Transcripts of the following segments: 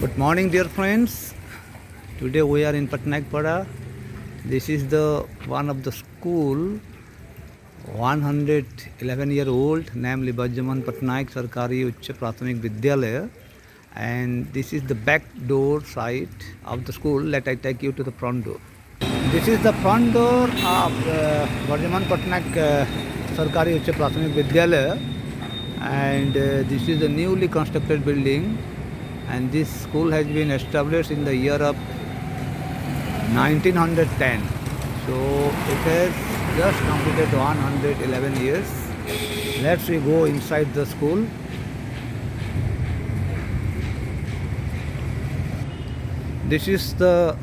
Good morning, dear friends. Today we are in Patnaikpada. This is the one of the school, 111-year-old, namely Bajjaman Patnaik Sarkari Uच्च Prathamik Vidyalaya, and this is the back door side of the school. Let I take you to the front door. This is the front door of Bajjaman Patnaik Sarkari Uच्च Prathamik Vidyalaya, and this is the newly constructed building. And this school has been established in the year of 1910. So it has just completed 111 years. Let's we go inside the school. This is the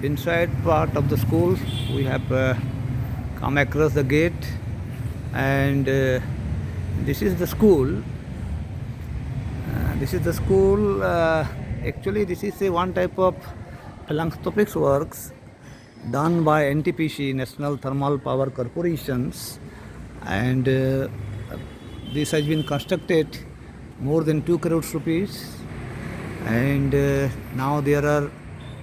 inside part of the school. We have come across the gate, and this is the school. This is the school. Actually, this is a one type of philanthropic works done by NTPC, National Thermal Power Corporations, and this has been constructed more than 2 crores rupees. And now there are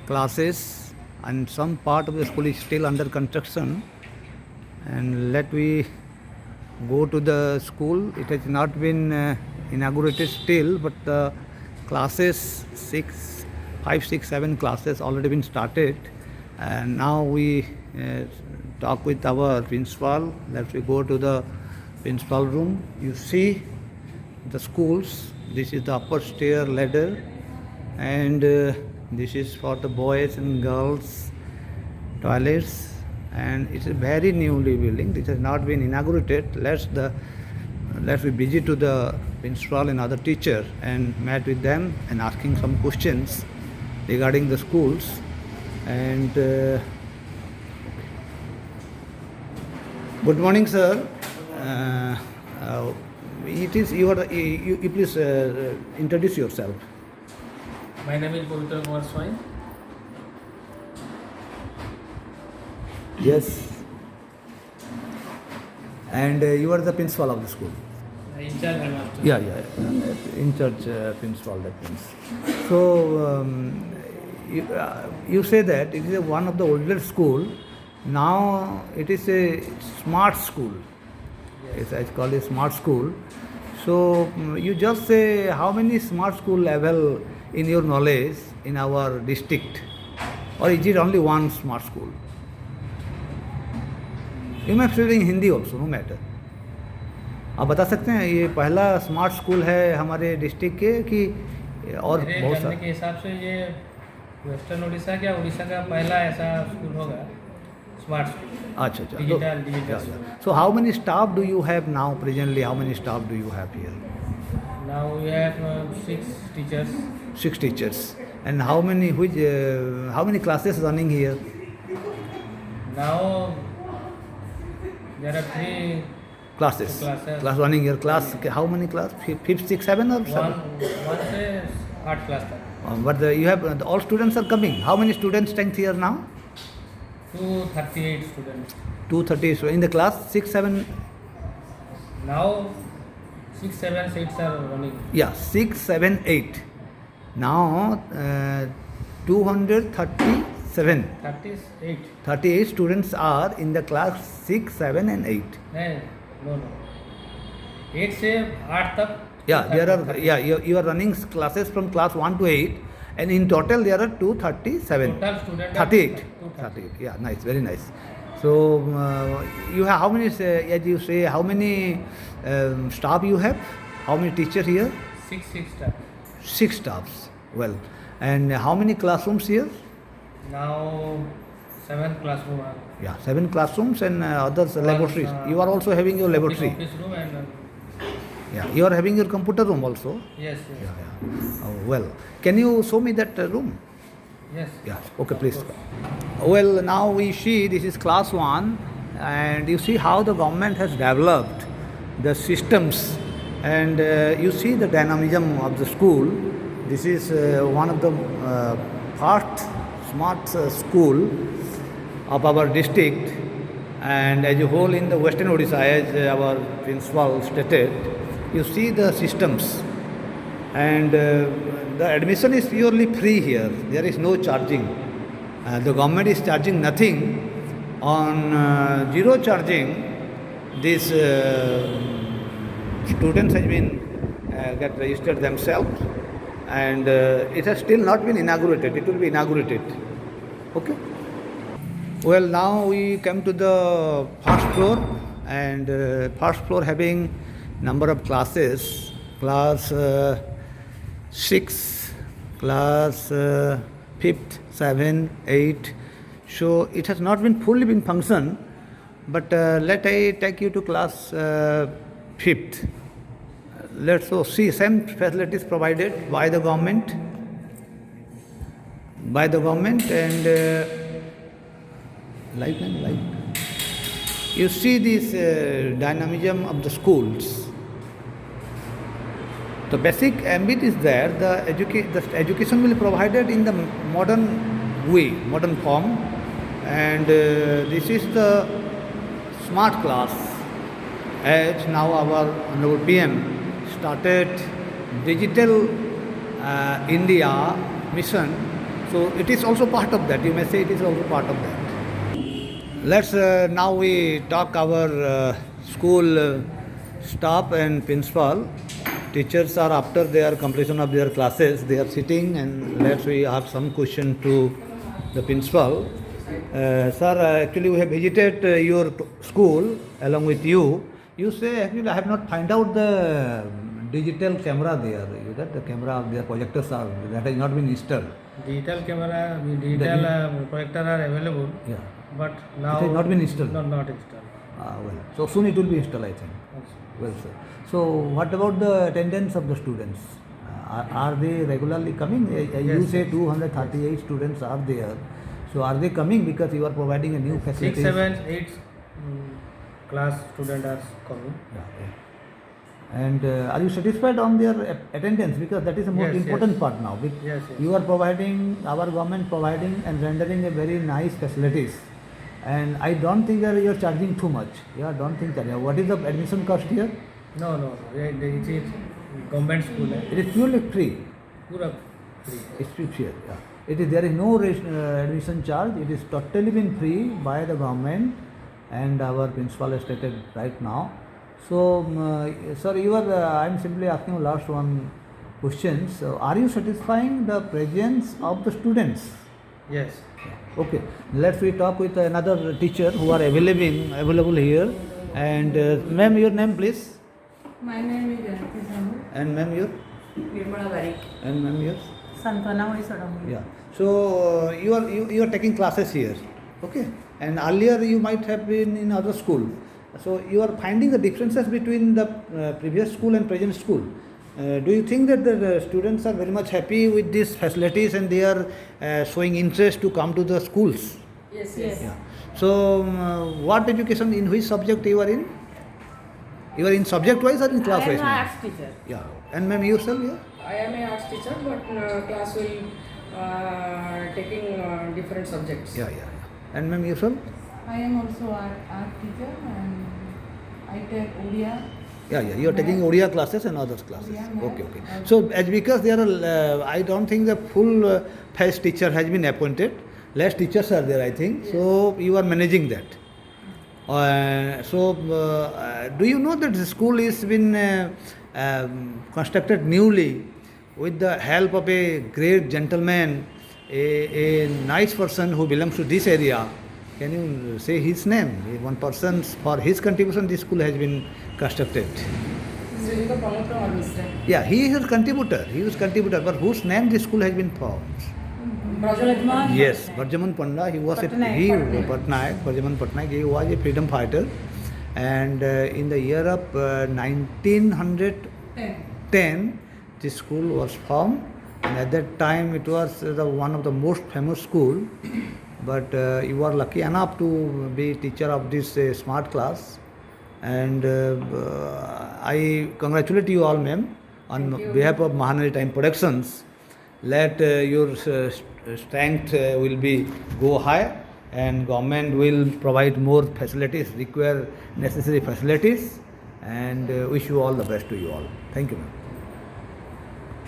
classes, and some part of the school is still under construction. And let we go to the school. It has not been inaugurated still, but the classes 5, 6, 7 classes already been started. And now we talk with our principal. Let's we go to the principal room. You see the schools. This is the upper stair ladder, and this is for the boys and girls toilets. And it's a very newly building. This has not been inaugurated. Let's be busy to the principal and other teacher and met with them and asking some questions regarding the schools. And good morning, sir. It is you please introduce yourself. My name is Pavitra Kumar Swai. Yes. And you are the principal of the school. In charge headmaster. Yeah. In charge principal, that means. So you say that it is one of the older school. Now it is a smart school. Yes, I call it smart school. So you just say how many smart school level in your knowledge in our district, or is it only one smart school? You may speak in Hindi also, no matter. आप बता सकते हैं ये पहला smart school है हमारे district के कि और बहुत जानने के हिसाब से ये वेस्टर्न उड़ीसा क्या उड़ीसा का पहला ऐसा स्कूल होगा स्मार्ट स्कूल. अच्छा digital. So how many staff do you have now presently? How many staff do you have here? Now we have 6 teachers. 6 teachers. And how many classes running here? Now there are 3 Classes. Classes. Class running here. Class how many class? 5, 6, 7 or 7? one से 8 class तक. But you have all students are coming. How many students strength here now? 238 students. 230. So in the class 6, 7. Now 6, 7 seats are running. Yeah, 6, 7, 8. Now 237. 38 students are in the class 6, 7 and 8. No. 8 से 8 तक. Yeah, you are running classes from class 1 to 8, and in total there are 237. Total student 38. Yeah, nice, very nice. So you have how many? As you say, how many staff you have? How many teachers here? 6 staff. 6 staffs. Well, and how many classrooms here? Now 7 classroom are. Yeah, 7 classrooms and others laboratories. You are also having your laboratory. Office room and. Yeah, you are having your computer room also. Yes. Yeah. Oh, well, can you show me that room? Yes. Yeah, okay, please. Well, now we see this is class 1, and you see how the government has developed the systems, and you see the dynamism of the school. This is one of the first smart school of our district, and as a whole in the Western Odisha, as our principal stated, you see the systems, and the admission is purely free here. There is no charging. The government is charging nothing. On zero charging, these students have been get registered themselves, and it has still not been inaugurated. It will be inaugurated. Okay. Well, now we come to the first floor, and first floor having number of classes, class 6, class 5th, 7, 8. So it has not been fully been function, but let I take you to class 5th. Let's see some facilities provided by the government, and like you see this dynamism of the schools. The basic ambit is there. The education will be provided in the modern way, modern form, and this is the smart class. As now our honorable PM started digital India mission, so it is also part of that. You may say it is also part of that. Let's now we talk our school staff and principal. Teachers are after their completion of their classes, they are sitting, and let's we ask some question to the principal. Sir, actually we have visited your school along with you. You say actually I have not find out the digital camera there. That the camera of their projectors are that has not been installed. Digital camera, digital projector are available. Yeah. But now it has not been installed. Not installed. Well, so soon it will be installed, I think. Well, sir. So what about the attendance of the students? Are they regularly coming? You say 238 students are there. So are they coming because you are providing a new facility? 6, 7, 8 class students are coming. Yeah. And are you satisfied on their attendance? Because that is the most important part now. Yes. You are providing, our government providing and rendering a very nice facilities. And I don't think that you are charging too much. Yeah, don't think that. What is the admission cost here? No. It is government school. It is purely free. Pura free. It's free here. Yeah. There is no admission charge. It is totally been free by the government, and our principal has stated right now. So, sir, I'm simply asking last one question. So, are you satisfying the presence of the students? Yes. Okay. Let's we talk with another teacher who are available here. And ma'am, your name, please. My name is Janati Samu. And ma'am, your? Nirmala Varik. And ma'am, yours? Santwana Odisha. Yeah. So you are taking classes here, okay? And earlier you might have been in other school. So you are finding the differences between the previous school and present school. Do you think that the students are very much happy with these facilities and they are showing interest to come to the schools? Yes. Yeah. So what education, in which subject you are in? You are in subject wise or in class wise? I am an arts teacher. Yeah. And ma'am, yourself? Yeah. I am a arts teacher, but class will taking different subjects. Yeah. And ma'am, yourself? I am also art teacher and I take Odia. Yeah. You are taking Odia classes and others classes. Odia, Okay. So because there are, I don't think the full phase teacher has been appointed. Less teachers are there, I think. Yes. So you are managing that. Do you know that the school is been constructed newly with the help of a great gentleman, a nice person who belongs to this area? Can you say his name? One person, for his contribution, this school has been constructed. Srijita Pramod Misra. Yeah, he is a contributor. But whose name this school has been formed? Yes, Bharjaman Panda. He was Bharjaman Patnaik. He was a freedom fighter, and in the year of 1910, this school was formed. And at that time, it was one of the most famous school. But you are lucky enough to be teacher of this smart class, and I congratulate you all, ma'am, on behalf of Mahanadi Time Productions. Let your strength will be go high, and government will provide more facilities, require necessary facilities, and wish you all the best to you all. Thank you, ma'am.